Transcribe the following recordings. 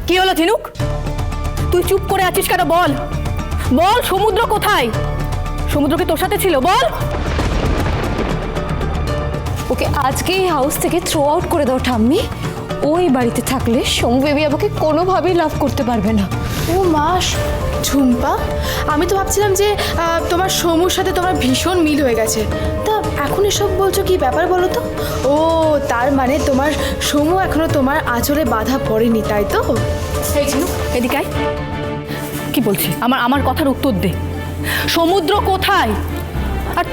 কি হলো ঝিনুক? তুই চুপ করে আছিস কেন? বল বল, সমুদ্র কোথায়? সমুদ্র কি তোর সাথে ছিল? বল। ওকে আজকেই হাউস থেকে থ্রো আউট করে দাও ঠাম্মি। ওই বাড়িতে থাকলে সমু বেবি আমাকে কোনোভাবেই লাভ করতে পারবে না। ও মাস ঝুম্পা, আমি তো ভাবছিলাম যে তোমার সমুর সাথে তোমার ভীষণ মিল হয়ে গেছে, তা এখন এসব বলছো কি ব্যাপার বলো তো? ও তার মানে তোমার সমু এখনো তোমার আঁচলে বাধা পড়েনি, তাই তো? এই ঝিনুক, এদিকে আয়। কি বলছিস? আমার কথার উত্তর দে। সমুদ্র কোথায়? আর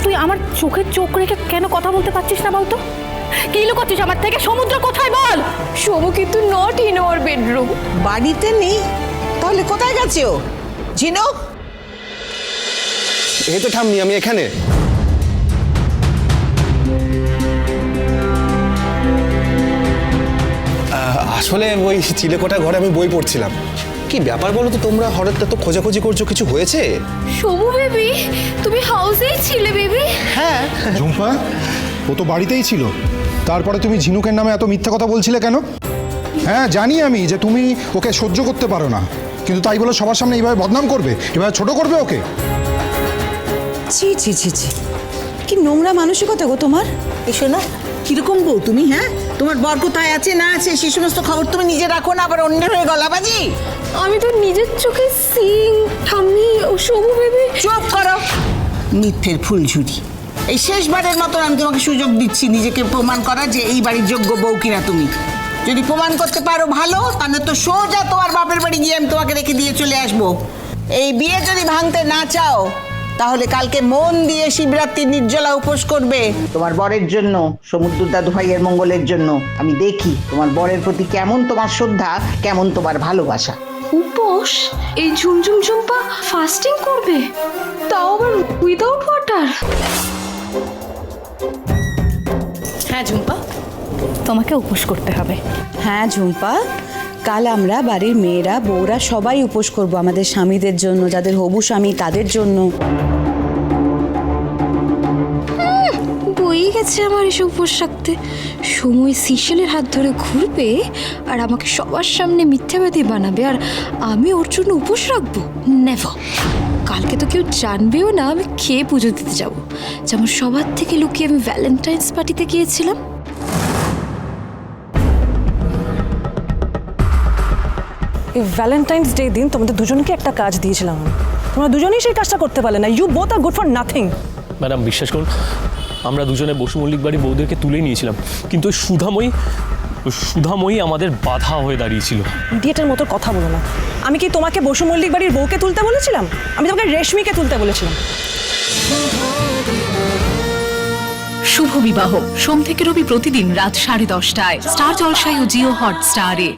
তুই আমার চোখে চোখ রেখে কেন কথা বলতে পারছিস না বলতো? কি লুকোচ্ছিস আমার থেকে? সমুদ্র কোথায় বল। সমু কিন্তু নট ইন আওয়ার বেডরুম। বাড়িতে নেই? তাহলে কোথায় গেছে ও? ঝিনুক, এই তো ঠাম্মি, আমি এখানে। আসলে ওই চিলেকোঠা ঘরে আমি বই পড়ছিলাম। কি ব্যাপার বলো তো, তোমরা হঠাৎ তো খোঁজাখুঁজি করছো, কিছু হয়েছে? সমু বেবি, তুমি হাউসেই ছিলে বেবি? হ্যাঁ। ঝুম্পা, ও তো বাড়িতেই ছিল, তারপরে তুমি ঝিনুকের নামে এত মিথ্যা কথা বলছিলে কেন? হ্যাঁ, জানি আমি যে তুমি ওকে সহ্য করতে পারো না, কিন্তু তাই বলে সবার সামনে এইভাবে বদনাম করবে, এভাবে ছোট করবে ওকে? ছি ছি ছি ছি, কি নোংরা মানসিকতা গো তোমার। এসো না, কিরকম বউ তুমি? হ্যাঁ, তোমার বর কোথায় আছে না আছে সে সমস্ত খবর তুমি নিজে রাখো না, আবার অন্যের হয়ে গলাবাজি। আমি তো নিজের চোখে সিং ঠাম্মি ও সমু বেবি। চুপ করো, মিথ্যের ফুলঝুরি। এই শেষবারের মতো আমি তোমাকে সুযোগ দিচ্ছি নিজেকে প্রমাণ করা যে এই বাড়ির যোগ্য বউ কিনা তুমি। যদি প্রমাণ করতে পারো ভালো, তাহলে তো সোজা তোমার বাপের বাড়ি গিয়ে আমি তোমাকে রেখে দিয়ে চলে আসবো। এই বিয়ে যদি ভাঙতে না চাও, তাহলে কালকে মন দিয়ে শিবরাত্রি নির্জলা উপোস করবে তোমার বরের জন্য, সমুদ্র দাদু ভাইয়ের মঙ্গলের জন্য। আমি দেখি তোমার বরের প্রতি কেমন তোমার শ্রদ্ধা, কেমন তোমার ভালোবাসা। উপোস? এই ঝুমঝুম ঝুম্পা ফাস্টিং করবে, তাও আবার উইদাউট ওয়াটার? হ্যাঁ ঝুম্পা, তোমাকে উপোস করতে হবে। হ্যাঁ ঝুম্পা, কাল আমরা বাড়ির মেয়েরা বউরা সবাই উপোস করব আমাদের স্বামীদের জন্য, যাদের হবু স্বামী তাদের জন্য। বই গেছে আমার এসব উপোস রাখতে। সময় সিশেলের হাত ধরে ঘুরবে আর আমাকে সবার সামনে মিথ্যাবাদী বানাবে, আর আমি ওর জন্য উপোস রাখবো? নেভার। কালকে তো কেউ জানবেও না আমি খেয়ে পুজো দিতে যাব, যেমন সবার থেকে লুকিয়ে আমি ভ্যালেন্টাইন্স পার্টিতে গিয়েছিলাম। এই ভ্যালেন্টাইন্স ডে দিন তোমাদের দুজনকে একটা কাজ দিয়েছিলাম, তোমরা দুজনেই সেই কাজটা করতে পারলে না। You both are good for nothing. Madam বিশ্বাস করুন, আমরা দুজনে বসু মল্লিক বাড়ির বউদেরকে তুলে নিয়েছিলাম, কিন্তু ওই সুধাময়ী আমাদের বাধা হয়ে দাঁড়িয়েছিল। ইডিয়েটের মতো কথা বলো না। আমি কি তোমাকে বসু মল্লিক বাড়ির বউকে তুলতে বলেছিলাম? আমি তোমাকে রেশমিকে তুলতে বলেছিলাম। শুভ বিবাহ সোম থেকে রবি প্রতিদিন রাত 10:30টায় স্টার জলসায় ও জিও হটস্টারে।